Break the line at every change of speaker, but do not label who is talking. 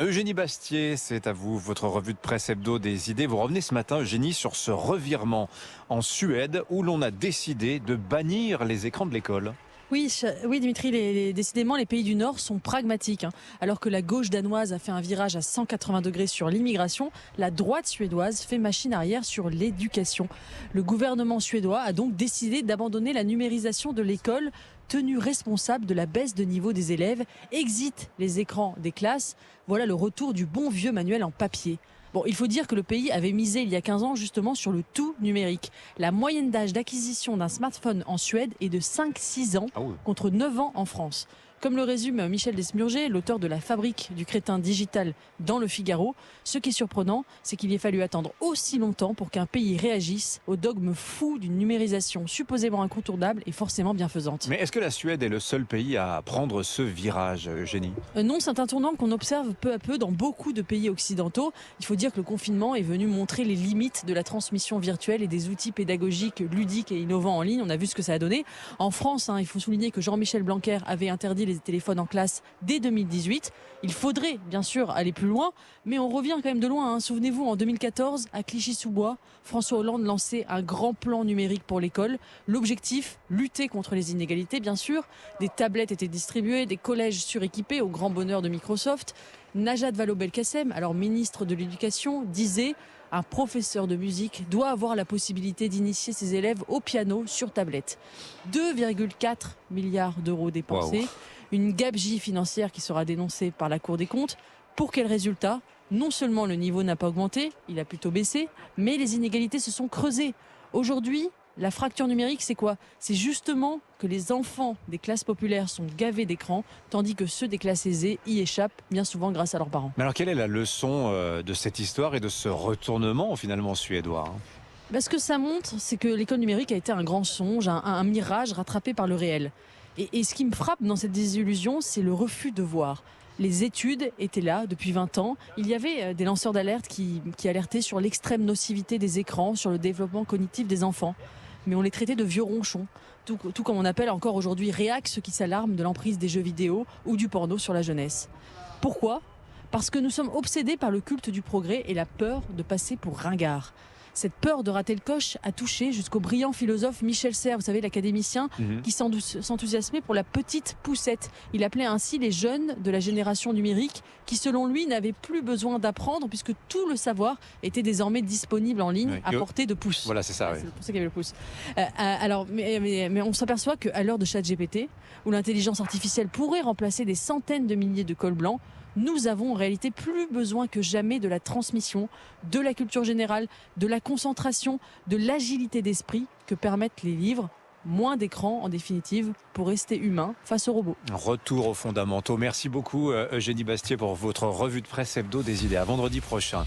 Eugénie Bastier, c'est à vous, votre revue de presse hebdo des idées. Vous revenez ce matin, Eugénie, sur ce revirement en Suède où l'on a décidé de bannir les écrans de l'école.
Oui, Dimitri, décidément, les pays du Nord sont pragmatiques. Alors que la gauche danoise a fait un virage à 180 degrés sur l'immigration, la droite suédoise fait machine arrière sur l'éducation. Le gouvernement suédois a donc décidé d'abandonner la numérisation de l'école, tenu responsable de la baisse de niveau des élèves. Exit les écrans des classes. Voilà le retour du bon vieux manuel en papier. Bon, il faut dire que le pays avait misé il y a 15 ans justement sur le tout numérique. La moyenne d'âge d'acquisition d'un smartphone en Suède est de 5-6 ans contre 9 ans en France. Comme le résume Michel Desmurger, l'auteur de La fabrique du crétin digital dans Le Figaro, ce qui est surprenant, c'est qu'il y ait fallu attendre aussi longtemps pour qu'un pays réagisse au dogme fou d'une numérisation supposément incontournable et forcément bienfaisante.
Mais est-ce que la Suède est le seul pays à prendre ce virage, Eugénie ?
Non, c'est un tournant qu'on observe peu à peu dans beaucoup de pays occidentaux. Il faut dire que le confinement est venu montrer les limites de la transmission virtuelle et des outils pédagogiques ludiques et innovants en ligne. On a vu ce que ça a donné. En France, il faut souligner que Jean-Michel Blanquer avait interdit les téléphones en classe dès 2018. Il faudrait bien sûr aller plus loin, mais on revient quand même de loin. Souvenez-vous, en 2014, à Clichy-sous-Bois, François Hollande lançait un grand plan numérique pour l'école. L'objectif, lutter contre les inégalités, bien sûr. Des tablettes étaient distribuées, des collèges suréquipés au grand bonheur de Microsoft. Najat Vallaud-Belkacem, alors ministre de l'Éducation, disait « Un professeur de musique doit avoir la possibilité d'initier ses élèves au piano sur tablette ». 2,4 milliards d'euros dépensés.
Wow.
Une gabegie financière qui sera dénoncée par la Cour des comptes. Pour quel résultat ? Non seulement le niveau n'a pas augmenté, il a plutôt baissé, mais les inégalités se sont creusées. Aujourd'hui, la fracture numérique, c'est quoi ? C'est justement que les enfants des classes populaires sont gavés d'écran, tandis que ceux des classes aisées y échappent bien souvent grâce à leurs parents.
Mais alors quelle est la leçon de cette histoire et de ce retournement finalement suédois ?
Ce que ça montre, c'est que l'école numérique a été un grand songe, un mirage rattrapé par le réel. Et ce qui me frappe dans cette désillusion, c'est le refus de voir. Les études étaient là depuis 20 ans. Il y avait des lanceurs d'alerte qui alertaient sur l'extrême nocivité des écrans, sur le développement cognitif des enfants. Mais on les traitait de vieux ronchons, tout comme on appelle encore aujourd'hui réacs ceux qui s'alarment de l'emprise des jeux vidéo ou du porno sur la jeunesse. Pourquoi ? Parce que nous sommes obsédés par le culte du progrès et la peur de passer pour ringard. Cette peur de rater le coche a touché jusqu'au brillant philosophe Michel Serres, vous savez, l'académicien, qui s'enthousiasmait pour la petite poussette. Il appelait ainsi les jeunes de la génération numérique qui, selon lui, n'avaient plus besoin d'apprendre puisque tout le savoir était désormais disponible en ligne à portée de pouce.
Voilà, c'est ça. Oui.
C'est pour ça qu'il y avait le pouce. Mais on s'aperçoit qu'à l'heure de ChatGPT, où l'intelligence artificielle pourrait remplacer des centaines de milliers de cols blancs, nous avons en réalité plus besoin que jamais de la transmission, de la culture générale, de la concentration, de l'agilité d'esprit que permettent les livres. Moins d'écran, en définitive, pour rester humain face aux robots.
Retour aux fondamentaux. Merci beaucoup, Eugénie Bastier, pour votre revue de presse hebdo des idées. À vendredi prochain.